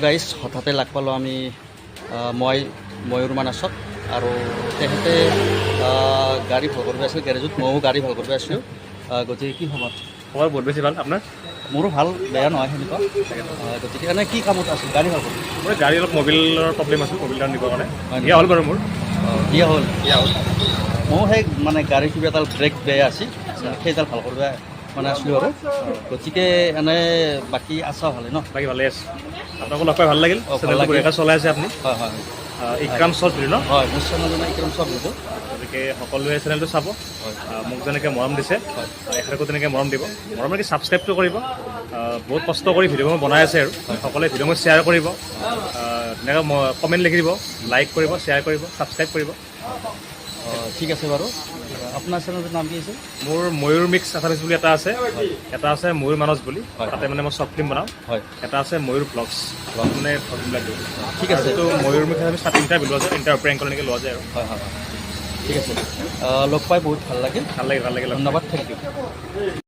guys হঠাতে লাগ পালোঁ আমি মই ময়ূৰ মানসত আৰু তেখেতে গাড়ী ভাল কৰিব আছিল গেৰেজত ময়ো গাড়ী ভাল কৰিব আছিলোঁ গতিকে কি খবৰ খবৰ বহুত বেছি ভাল আপোনাৰ মোৰো ভাল বেয়া নহয় সেনেকুৱা গতিকে এনে কি কামত আছিল গাড়ী ভাল কৰিব মোৰ গাড়ী অলপ মবিলৰ প্ৰব্লেম আছিল মবিলটা নিবৰ কাৰণে দিয়া হ'ল বাৰু মোৰ দিয়া হ'ল ময়ো সেই মানে গাড়ী কিবা এডাল ব্ৰেক বেয়া আছিল সেইডাল ভাল কৰিব মানে আছিলোঁ আৰু গতিকে এনে বাকী আছা ভালে ন বাকী ভালে আছে আপোনাকো লগ পাই ভাল লাগিল চেনেলটো চলাই আছে আপুনি হয় হয় ইক্ৰাম শ্বৰ্ট বুলি ন হয় মোৰ চেনেলজনে ইক্ৰাম শ্বৰ্ট বুলি গতিকে সকলোৱে চেনেলটো চাব মোক যেনেকৈ মৰম দিছে এখেতকো তেনেকৈ মৰম দিব মৰম মানে কি ছাবস্ক্ৰাইবটো কৰিব বহুত কষ্ট কৰি ভিডিঅ'বোৰ বনাই আছে আৰু সকলোৱে ভিডিঅ'বোৰ শ্বেয়াৰ কৰিব তেনেকৈ কমেণ্ট লিখি দিব লাইক কৰিব শ্বেয়াৰ কৰিব ছাবস্ক্ৰাইব কৰিব ঠিক আছে বাৰু আপোনাৰ চেনেলটোৰ নাম কি আছে মোৰ ময়ূৰ মিক্স আছামিজ বুলি এটা আছে ময়ূৰ মানস বুলি তাতে মানে মই শ্বৰ্ট ফিল্ম বনাওঁ এটা আছে ময়ূৰ ব্লগছ মানে ফটোবিলাক দিওঁ ঠিক আছে তো ময়ূৰ মিক্স আছামিজ তাত ইণ্টাৰভিউ লোৱা যায় ইণ্টাৰভিউ প্ৰেংক এনেকৈ লোৱা যায় আৰু হয় হয় ঠিক আছে লগ পাই বহুত ভাল লাগিল ভাল লাগিল ধন্যবাদ থেংক ইউ